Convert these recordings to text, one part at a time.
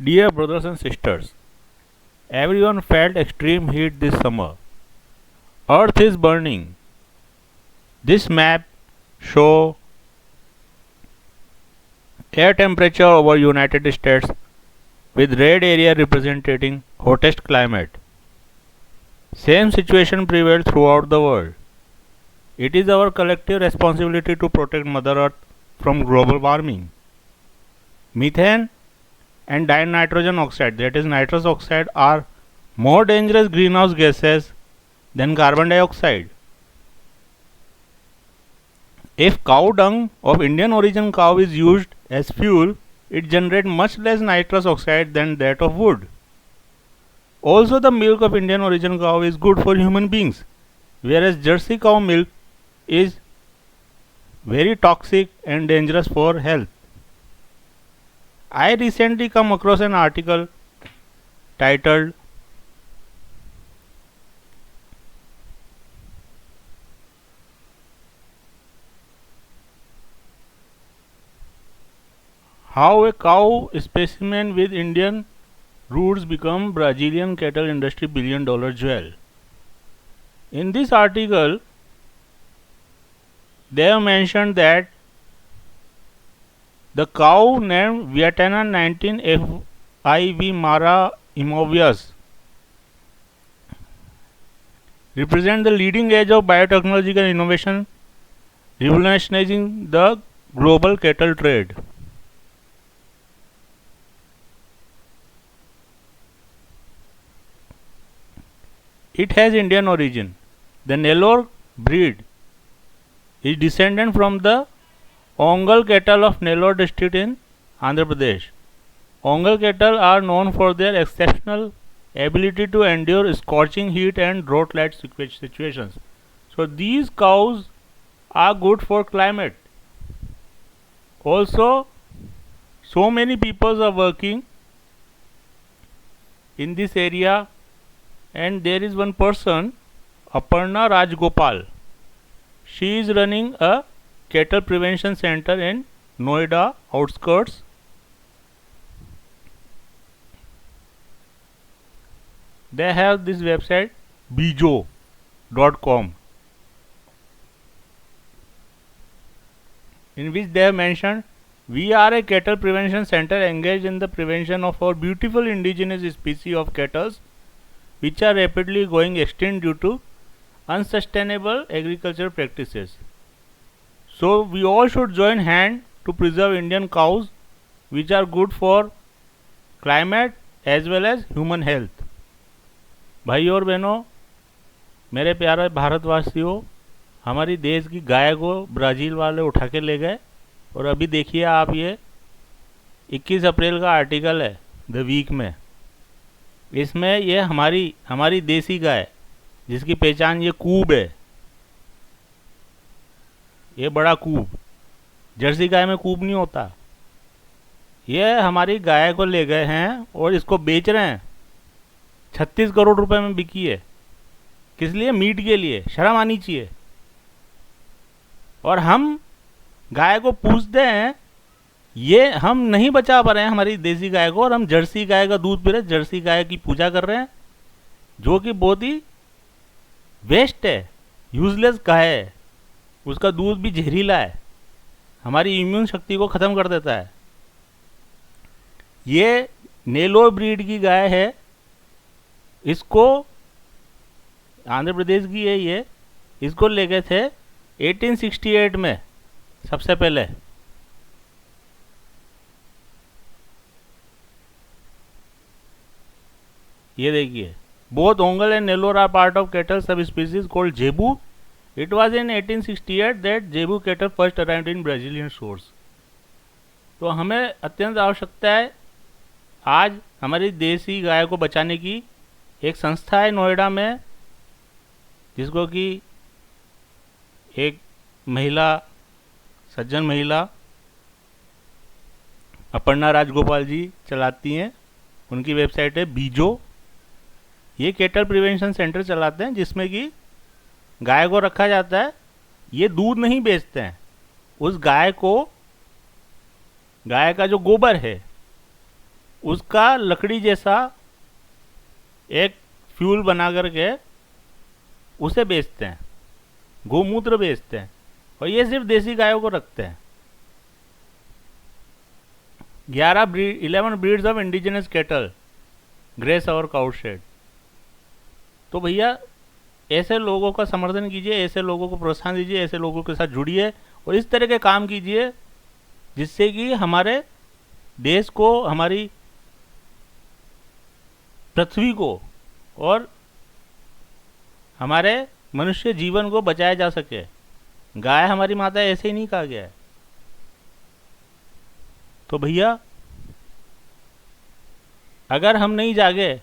Dear brothers and sisters, everyone felt extreme heat this summer. Earth is burning. This map show air temperature over United States with red area representing hottest climate. Same situation prevailed throughout the world. It is our collective responsibility to protect Mother Earth from global warming. Methane and dinitrogen oxide, that is nitrous oxide, are more dangerous greenhouse gases than carbon dioxide. If cow dung of Indian origin cow is used as fuel, it generates much less nitrous oxide than that of wood. Also, the milk of Indian origin cow is good for human beings, whereas Jersey cow milk is very toxic and dangerous for health. I recently come across an article titled How a Cow Specimen with Indian Roots Become Brazilian Cattle Industry $1 billion Jewel. In this article, they have mentioned that the cow named Vietnam 19 FIV Mara Immovius represent the leading edge of biotechnological innovation, revolutionizing the global cattle trade. It has Indian origin. The Nellore breed is descendant from the Ongal cattle of Nellore district in Andhra Pradesh. Ongal cattle are known for their exceptional ability to endure scorching heat and drought-like situations. So these cows are good for climate. Also, so many people are working in this area, and there is one person, Aparna Rajgopal. She is running a cattle prevention center in Noida outskirts. They have this website bijo.com, in which they have mentioned, we are a cattle prevention center engaged in the prevention of our beautiful indigenous species of cattle which are rapidly going extinct due to unsustainable agricultural practices. So we all should join hand to preserve Indian cows which are good for climate as well as human health. भाइयों और बहनों, मेरे प्यारे भारतवासियों, हमारी देश की गाय को ब्राज़ील वाले उठा के ले गए, और अभी देखिए आप, ये 21 अप्रैल का आर्टिकल है द वीक में. इसमें ये हमारी देसी गाय, जिसकी पहचान ये कूब है, ये बड़ा कूब. जर्सी गाय में कूब नहीं होता. ये हमारी गाय को ले गए हैं और इसको बेच रहे हैं. 36 करोड़ रुपए में बिकी है. किस लिए? मीट के लिए. शर्म आनी चाहिए. और हम गाय को पूछते हैं, ये हम नहीं बचा पा रहे हैं हमारी देसी गाय को, और हम जर्सी गाय का दूध पी रहे हैं, जर्सी गाय की पूजा कर रहे हैं, जो कि बहुत ही वेस्ट है, यूजलेस गाय है. उसका दूध भी जहरीला है, हमारी इम्यून शक्ति को ख़त्म कर देता है. ये नेलोर ब्रीड की गाय है. इसको आंध्र प्रदेश की है ये. इसको ले गए थे 1868 में सबसे पहले. ये देखिए, both Ongole and Nellore are part of cattle sub species called zebu. It was in 1868 that zebu cattle first arrived in Brazilian shores. तो हमें अत्यंत आवश्यकता है आज हमारी देसी गाय को बचाने की. एक संस्था है नोएडा में, जिसको कि एक महिला, सज्जन महिला अपर्णा राजगोपाल जी चलाती हैं. उनकी वेबसाइट है बीजो. ये कैटल प्रिवेंशन सेंटर चलाते हैं, जिसमें कि गाय को रखा जाता है. ये दूध नहीं बेचते हैं. उस गाय का जो गोबर है उसका लकड़ी जैसा एक फ्यूल बना करके उसे बेचते हैं, गोमूत्र बेचते हैं, और ये सिर्फ देसी गायों को रखते हैं। 11 breeds of indigenous cattle grace और काउशेड। तो भैया ऐसे लोगों का समर्थन कीजिए, ऐसे लोगों को प्रोत्साहन दीजिए, ऐसे लोगों के साथ जुड़िए और इस तरह के काम कीजिए जिससे कि हमारे देश को, हमारी पृथ्वी को और हमारे मनुष्य जीवन को बचाया जा सके। गाय हमारी माता है, ऐसे ही नहीं कहा गया है। तो भैया अगर हम नहीं जागे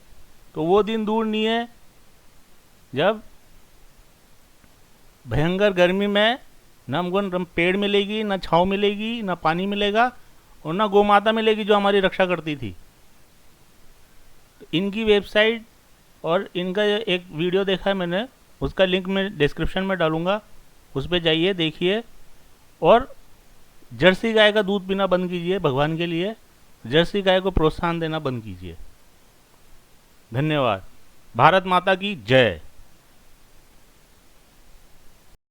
तो वो दिन दूर नहीं है जब भयंकर गर्मी में न हमको पेड़ मिलेगी, न छाँव मिलेगी, न पानी मिलेगा और न गौ माता मिलेगी जो हमारी रक्षा करती थी। इनकी वेबसाइट और इनका एक वीडियो देखा है मैंने, उसका लिंक मैं डिस्क्रिप्शन में डालूंगा, उस पर जाइए, देखिए और जर्सी गाय का दूध पीना बंद कीजिए। भगवान के लिए जर्सी गाय को प्रोत्साहन देना बंद कीजिए। धन्यवाद। भारत माता की जय।